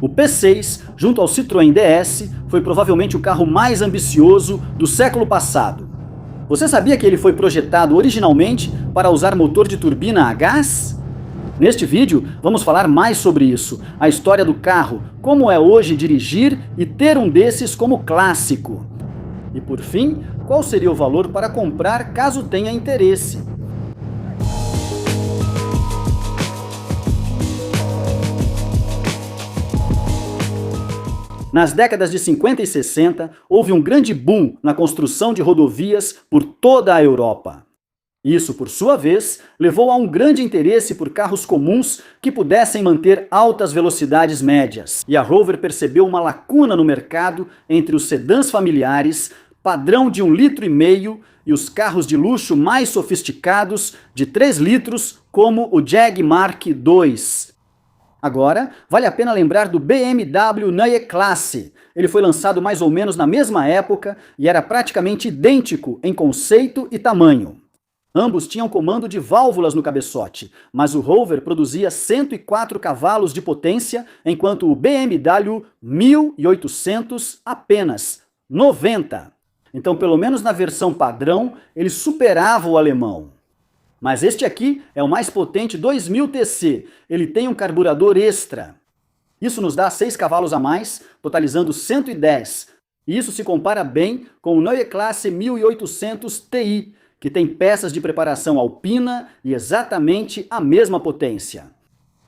O P6, junto ao Citroën DS, foi provavelmente o carro mais ambicioso do século passado. Você sabia que ele foi projetado originalmente para usar motor de turbina a gás? Neste vídeo, vamos falar mais sobre isso, a história do carro, como é hoje dirigir e ter um desses como clássico. E por fim, qual seria o valor para comprar caso tenha interesse? Nas décadas de 50 e 60, houve um grande boom na construção de rodovias por toda a Europa. Isso, por sua vez, levou a um grande interesse por carros comuns que pudessem manter altas velocidades médias. E a Rover percebeu uma lacuna no mercado entre os sedãs familiares, padrão de 1,5 litro, e os carros de luxo mais sofisticados de 3 litros, como o Jag Mark II. Agora, vale a pena lembrar do BMW Neue Klasse. Ele foi lançado mais ou menos na mesma época e era praticamente idêntico em conceito e tamanho. Ambos tinham comando de válvulas no cabeçote, mas o Rover produzia 104 cavalos de potência, enquanto o BMW 1800 apenas 90. Então, pelo menos na versão padrão, ele superava o alemão. Mas este aqui é o mais potente 2000 TC, ele tem um carburador extra. Isso nos dá 6 cavalos a mais, totalizando 110. E isso se compara bem com o Neue Klasse 1800 Ti, que tem peças de preparação alpina e exatamente a mesma potência.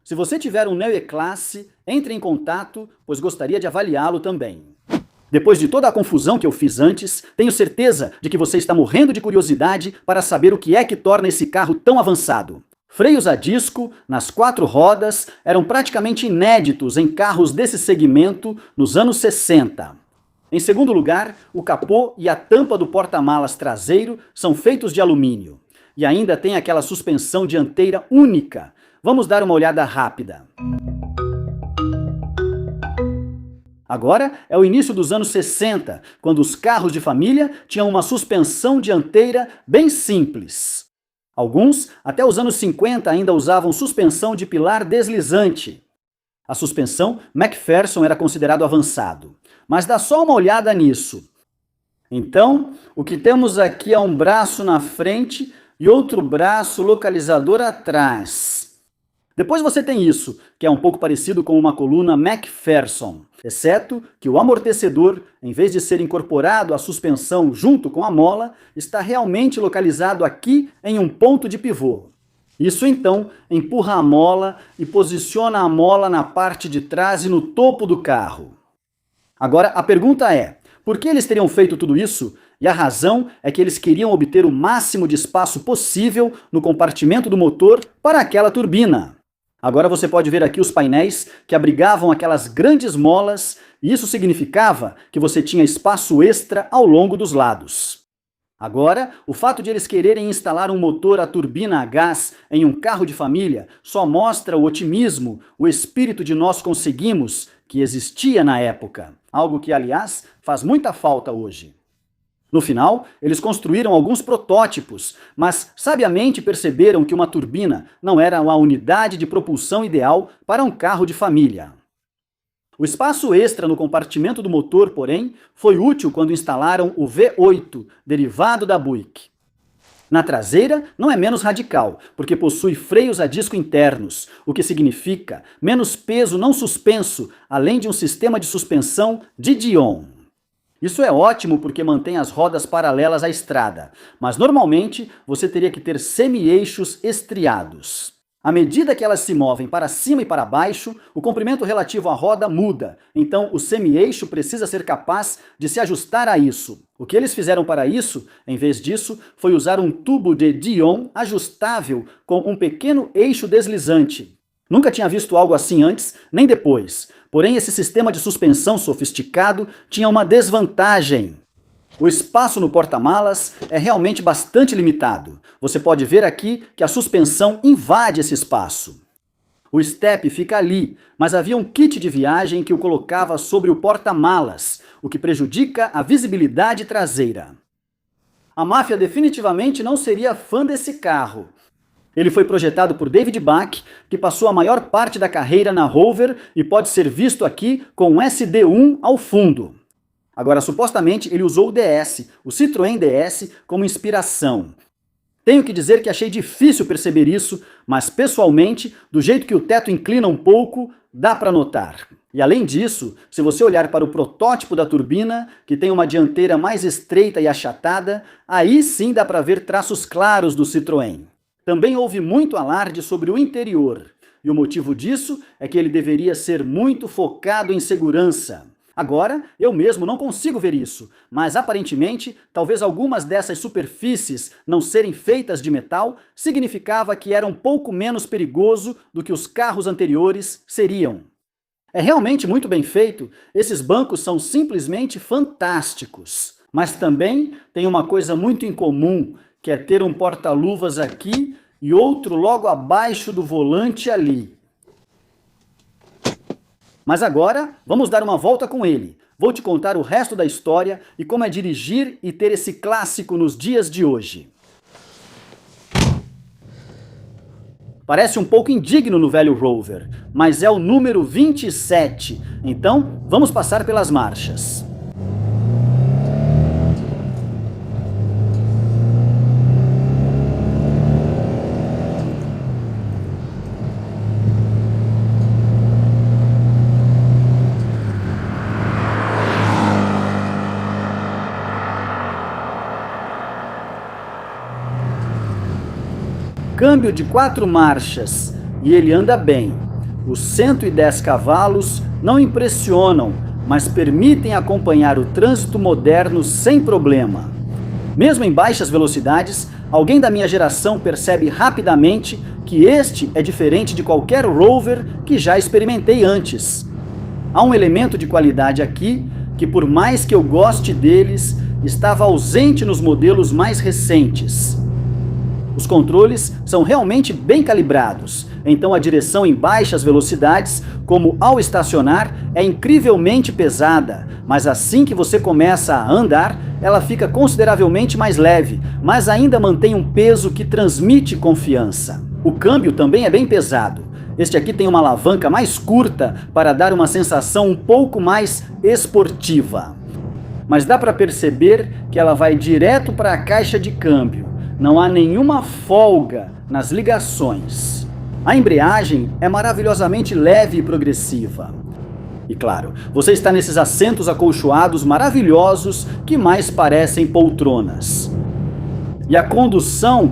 Se você tiver um Neue Klasse, entre em contato, pois gostaria de avaliá-lo também. Depois de toda a confusão que eu fiz antes, tenho certeza de que você está morrendo de curiosidade para saber o que é que torna esse carro tão avançado. Freios a disco, nas 4 rodas, eram praticamente inéditos em carros desse segmento nos anos 60. Em segundo lugar, o capô e a tampa do porta-malas traseiro são feitos de alumínio. E ainda tem aquela suspensão dianteira única. Vamos dar uma olhada rápida. Agora é o início dos anos 60, quando os carros de família tinham uma suspensão dianteira bem simples. Alguns, até os anos 50, ainda usavam suspensão de pilar deslizante. A suspensão McPherson era considerado avançado. Mas dá só uma olhada nisso. Então, o que temos aqui é um braço na frente e outro braço localizador atrás. Depois você tem isso, que é um pouco parecido com uma coluna McPherson, exceto que o amortecedor, em vez de ser incorporado à suspensão junto com a mola, está realmente localizado aqui em um ponto de pivô. Isso então empurra a mola e posiciona a mola na parte de trás e no topo do carro. Agora a pergunta é, por que eles teriam feito tudo isso? E a razão é que eles queriam obter o máximo de espaço possível no compartimento do motor para aquela turbina. Agora você pode ver aqui os painéis que abrigavam aquelas grandes molas, e isso significava que você tinha espaço extra ao longo dos lados. Agora, o fato de eles quererem instalar um motor a turbina a gás em um carro de família só mostra o otimismo, o espírito de nós conseguimos que existia na época. Algo que, aliás, faz muita falta hoje. No final, eles construíram alguns protótipos, mas sabiamente perceberam que uma turbina não era a unidade de propulsão ideal para um carro de família. O espaço extra no compartimento do motor, porém, foi útil quando instalaram o V8, derivado da Buick. Na traseira, não é menos radical, porque possui freios a disco internos, o que significa menos peso não suspenso, além de um sistema de suspensão de Dion. Isso é ótimo porque mantém as rodas paralelas à estrada, mas normalmente você teria que ter semi-eixos estriados. À medida que elas se movem para cima e para baixo, o comprimento relativo à roda muda, então o semi-eixo precisa ser capaz de se ajustar a isso. O que eles fizeram para isso, em vez disso, foi usar um tubo de Dion ajustável com um pequeno eixo deslizante. Nunca tinha visto algo assim antes, nem depois. Porém, esse sistema de suspensão sofisticado tinha uma desvantagem. O espaço no porta-malas é realmente bastante limitado. Você pode ver aqui que a suspensão invade esse espaço. O step fica ali, mas havia um kit de viagem que o colocava sobre o porta-malas, o que prejudica a visibilidade traseira. A máfia definitivamente não seria fã desse carro. Ele foi projetado por David Bach, que passou a maior parte da carreira na Rover e pode ser visto aqui com um SD1 ao fundo. Agora, supostamente, ele usou o DS, o Citroën DS, como inspiração. Tenho que dizer que achei difícil perceber isso, mas pessoalmente, do jeito que o teto inclina um pouco, dá para notar. E além disso, se você olhar para o protótipo da turbina, que tem uma dianteira mais estreita e achatada, aí sim dá para ver traços claros do Citroën. Também houve muito alarde sobre o interior, e o motivo disso é que ele deveria ser muito focado em segurança. Agora, eu mesmo não consigo ver isso, mas aparentemente, talvez algumas dessas superfícies não serem feitas de metal significava que era um pouco menos perigoso do que os carros anteriores seriam. É realmente muito bem feito, esses bancos são simplesmente fantásticos. Mas também tem uma coisa muito incomum, que é ter um porta-luvas aqui e outro logo abaixo do volante ali. Mas agora, vamos dar uma volta com ele. Vou te contar o resto da história e como é dirigir e ter esse clássico nos dias de hoje. Parece um pouco indigno no velho Rover, mas é o número 27, então vamos passar pelas marchas. Câmbio de 4 marchas, e ele anda bem. Os 110 cavalos não impressionam, mas permitem acompanhar o trânsito moderno sem problema. Mesmo em baixas velocidades, alguém da minha geração percebe rapidamente que este é diferente de qualquer Rover que já experimentei antes. Há um elemento de qualidade aqui que, por mais que eu goste deles, estava ausente nos modelos mais recentes. Os controles são realmente bem calibrados, então a direção em baixas velocidades, como ao estacionar, é incrivelmente pesada, mas assim que você começa a andar, ela fica consideravelmente mais leve, mas ainda mantém um peso que transmite confiança. O câmbio também é bem pesado. Este aqui tem uma alavanca mais curta para dar uma sensação um pouco mais esportiva. Mas dá para perceber que ela vai direto para a caixa de câmbio. Não há nenhuma folga nas ligações. A embreagem é maravilhosamente leve e progressiva. E claro, você está nesses assentos acolchoados maravilhosos que mais parecem poltronas. E a condução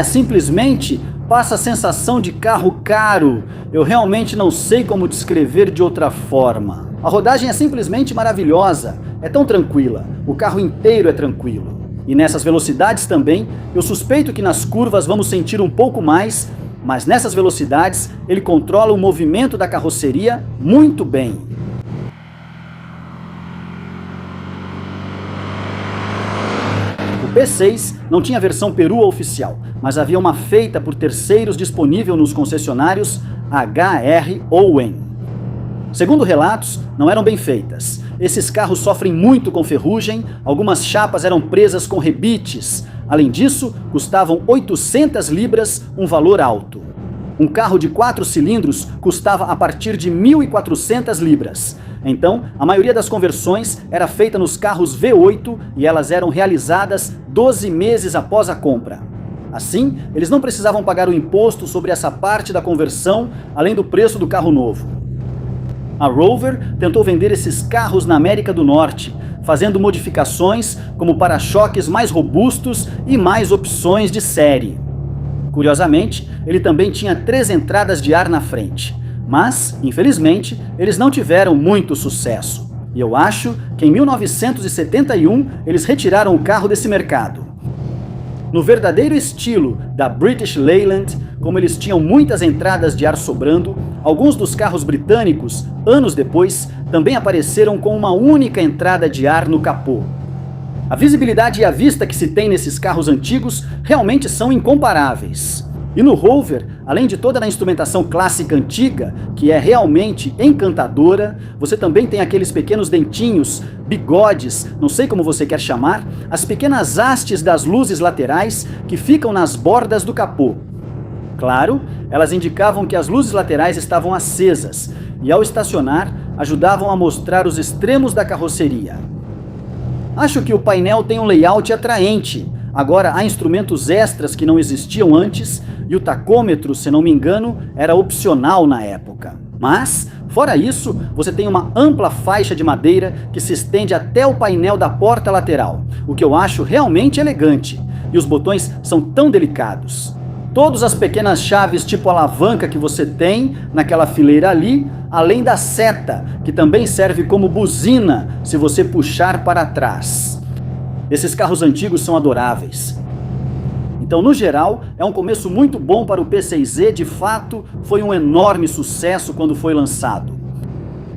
simplesmente passa a sensação de carro caro. Eu realmente não sei como descrever de outra forma. A rodagem é simplesmente maravilhosa, é tão tranquila, o carro inteiro é tranquilo. E nessas velocidades também, eu suspeito que nas curvas vamos sentir um pouco mais, mas nessas velocidades ele controla o movimento da carroceria muito bem. O P6 não tinha versão perua oficial, mas havia uma feita por terceiros disponível nos concessionários HR Owen. Segundo relatos, não eram bem feitas. Esses carros sofrem muito com ferrugem, algumas chapas eram presas com rebites. Além disso, custavam 800 libras, um valor alto. Um carro de 4 cilindros custava a partir de 1.400 libras. Então, a maioria das conversões era feita nos carros V8 e elas eram realizadas 12 meses após a compra. Assim, eles não precisavam pagar o imposto sobre essa parte da conversão, além do preço do carro novo. A Rover tentou vender esses carros na América do Norte, fazendo modificações como para-choques mais robustos e mais opções de série. Curiosamente, ele também tinha 3 entradas de ar na frente, mas, infelizmente, eles não tiveram muito sucesso. E eu acho que em 1971 eles retiraram o carro desse mercado. No verdadeiro estilo da British Leyland, como eles tinham muitas entradas de ar sobrando, alguns dos carros britânicos, anos depois, também apareceram com uma única entrada de ar no capô. A visibilidade e a vista que se tem nesses carros antigos realmente são incomparáveis. E no Rover, além de toda a instrumentação clássica antiga, que é realmente encantadora, você também tem aqueles pequenos dentinhos, bigodes, não sei como você quer chamar, as pequenas hastes das luzes laterais que ficam nas bordas do capô. Claro, elas indicavam que as luzes laterais estavam acesas e, ao estacionar, ajudavam a mostrar os extremos da carroceria. Acho que o painel tem um layout atraente. Agora há instrumentos extras que não existiam antes e o tacômetro, se não me engano, era opcional na época. Mas, fora isso, você tem uma ampla faixa de madeira que se estende até o painel da porta lateral, o que eu acho realmente elegante. E os botões são tão delicados. Todas as pequenas chaves tipo alavanca que você tem naquela fileira ali, além da seta, que também serve como buzina se você puxar para trás. Esses carros antigos são adoráveis. Então, no geral, é um começo muito bom para o P6e, de fato, foi um enorme sucesso quando foi lançado.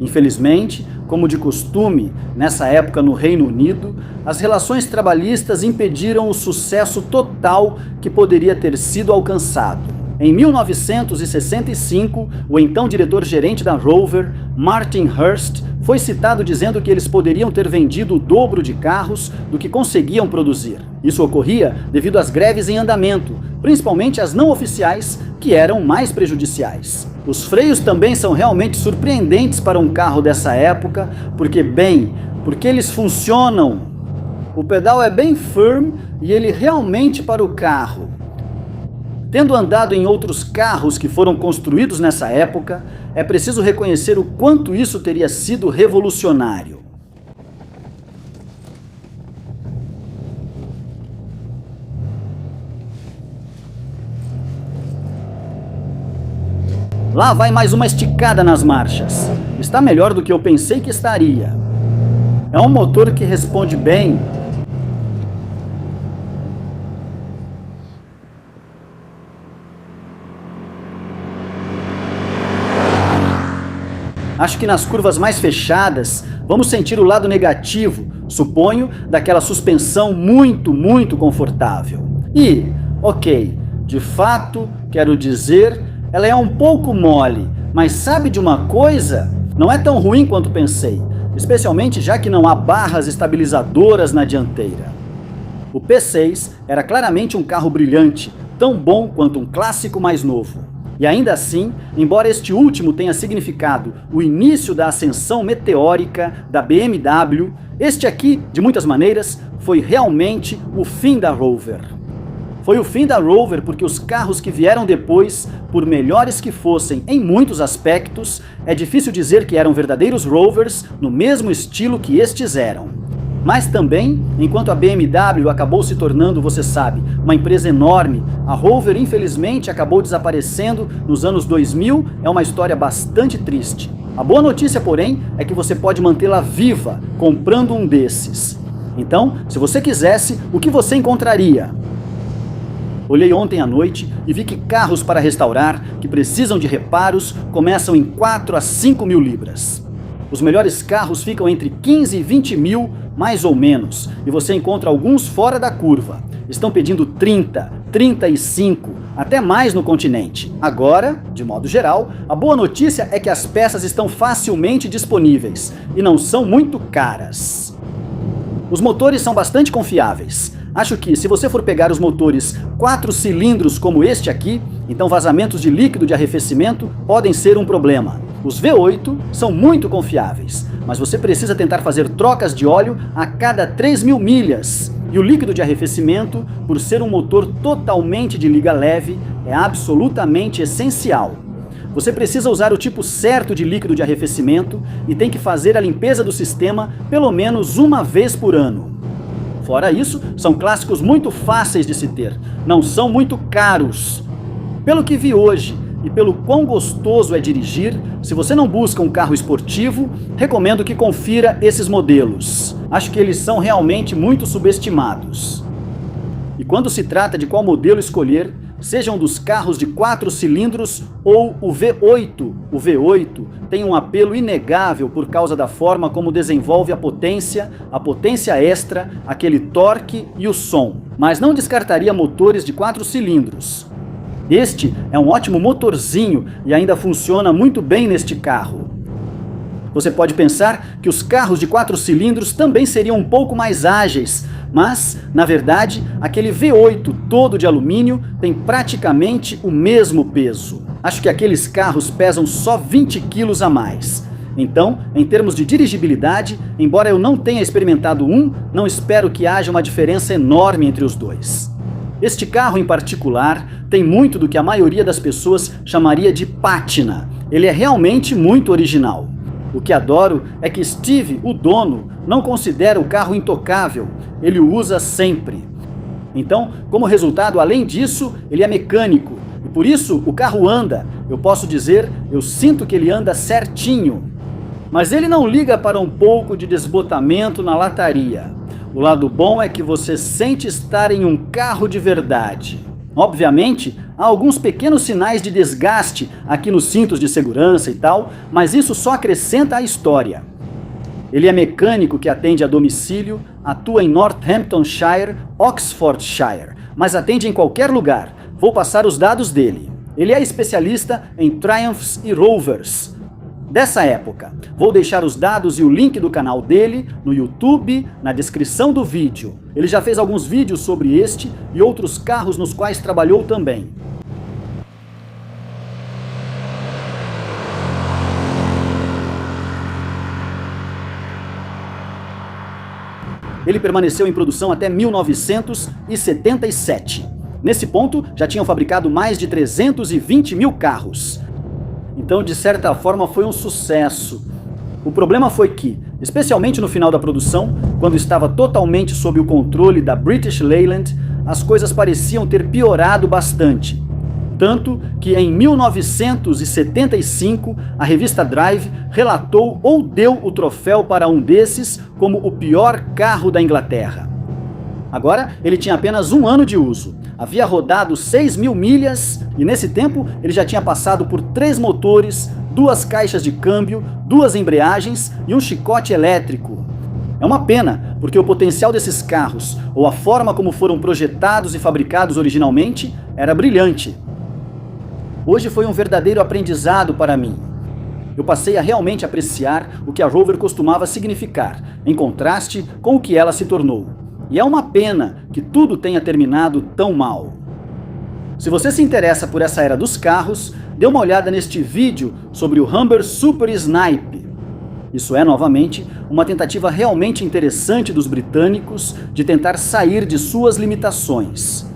Infelizmente, como de costume, nessa época no Reino Unido, as relações trabalhistas impediram o sucesso total que poderia ter sido alcançado. Em 1965, o então diretor-gerente da Rover, Martin Hurst, foi citado dizendo que eles poderiam ter vendido o dobro de carros do que conseguiam produzir. Isso ocorria devido às greves em andamento, principalmente as não oficiais, que eram mais prejudiciais. Os freios também são realmente surpreendentes para um carro dessa época, porque eles funcionam. O pedal é bem firme e ele realmente para o carro. Tendo andado em outros carros que foram construídos nessa época, é preciso reconhecer o quanto isso teria sido revolucionário. Lá vai mais uma esticada nas marchas. Está melhor do que eu pensei que estaria. É um motor que responde bem. Acho que nas curvas mais fechadas, vamos sentir o lado negativo, suponho, daquela suspensão muito confortável. E, ok, de fato, quero dizer, ela é um pouco mole, mas sabe de uma coisa? Não é tão ruim quanto pensei, especialmente já que não há barras estabilizadoras na dianteira. O P6 era claramente um carro brilhante, tão bom quanto um clássico mais novo. E ainda assim, embora este último tenha significado o início da ascensão meteórica da BMW, este aqui, de muitas maneiras, foi realmente o fim da Rover. Foi o fim da Rover porque os carros que vieram depois, por melhores que fossem em muitos aspectos, é difícil dizer que eram verdadeiros Rovers no mesmo estilo que estes eram. Mas também, enquanto a BMW acabou se tornando, você sabe, uma empresa enorme, a Rover infelizmente acabou desaparecendo nos anos 2000, é uma história bastante triste. A boa notícia, porém, é que você pode mantê-la viva comprando um desses. Então, se você quisesse, o que você encontraria? Olhei ontem à noite e vi que carros para restaurar, que precisam de reparos, começam em 4 a 5 mil libras. Os melhores carros ficam entre 15 e 20 mil, mais ou menos, e você encontra alguns fora da curva. Estão pedindo 30, 35, até mais no continente. Agora, de modo geral, a boa notícia é que as peças estão facilmente disponíveis e não são muito caras. Os motores são bastante confiáveis. Acho que, se você for pegar os motores 4 cilindros como este aqui, então vazamentos de líquido de arrefecimento podem ser um problema. Os V8 são muito confiáveis, mas você precisa tentar fazer trocas de óleo a cada 3.000 milhas. E o líquido de arrefecimento, por ser um motor totalmente de liga leve, é absolutamente essencial. Você precisa usar o tipo certo de líquido de arrefecimento e tem que fazer a limpeza do sistema pelo menos uma vez por ano. Fora isso, são clássicos muito fáceis de se ter, não são muito caros. Pelo que vi hoje e pelo quão gostoso é dirigir, se você não busca um carro esportivo, recomendo que confira esses modelos. Acho que eles são realmente muito subestimados. E quando se trata de qual modelo escolher, sejam dos carros de 4 cilindros ou o V8. O V8 tem um apelo inegável por causa da forma como desenvolve a potência extra, aquele torque e o som. Mas não descartaria motores de 4 cilindros. Este é um ótimo motorzinho e ainda funciona muito bem neste carro. Você pode pensar que os carros de 4 cilindros também seriam um pouco mais ágeis, Mas, na verdade, aquele V8 todo de alumínio tem praticamente o mesmo peso. Acho que aqueles carros pesam só 20 quilos a mais. Então, em termos de dirigibilidade, embora eu não tenha experimentado um, não espero que haja uma diferença enorme entre os dois. Este carro em particular tem muito do que a maioria das pessoas chamaria de pátina. Ele é realmente muito original. O que adoro é que Steve, o dono, não considera o carro intocável, ele o usa sempre. Então, como resultado, além disso, ele é mecânico, e por isso o carro anda. Eu posso dizer, eu sinto que ele anda certinho. Mas ele não liga para um pouco de desbotamento na lataria. O lado bom é que você sente estar em um carro de verdade. Obviamente, há alguns pequenos sinais de desgaste aqui nos cintos de segurança e tal, mas isso só acrescenta à história. Ele é mecânico que atende a domicílio, atua em Northamptonshire, Oxfordshire, mas atende em qualquer lugar. Vou passar os dados dele. Ele é especialista em Triumphs e Rovers dessa época. Vou deixar os dados e o link do canal dele no YouTube na descrição do vídeo. Ele já fez alguns vídeos sobre este e outros carros nos quais trabalhou também. Ele permaneceu em produção até 1977. Nesse ponto, já tinham fabricado mais de 320 mil carros. Então, de certa forma, foi um sucesso. O problema foi que, especialmente no final da produção, quando estava totalmente sob o controle da British Leyland, as coisas pareciam ter piorado bastante. Tanto que em 1975, a revista Drive relatou ou deu o troféu para um desses como o pior carro da Inglaterra. Agora, ele tinha apenas um ano de uso. Havia rodado 6.000 milhas e nesse tempo ele já tinha passado por 3 motores, 2 caixas de câmbio, 2 embreagens e um chicote elétrico. É uma pena, porque o potencial desses carros, ou a forma como foram projetados e fabricados originalmente, era brilhante. Hoje foi um verdadeiro aprendizado para mim. Eu passei a realmente apreciar o que a Rover costumava significar, em contraste com o que ela se tornou. E é uma pena que tudo tenha terminado tão mal. Se você se interessa por essa era dos carros, dê uma olhada neste vídeo sobre o Humber Super Snipe. Isso é, novamente, uma tentativa realmente interessante dos britânicos de tentar sair de suas limitações.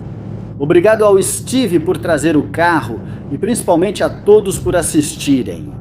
Obrigado ao Steve por trazer o carro e principalmente a todos por assistirem.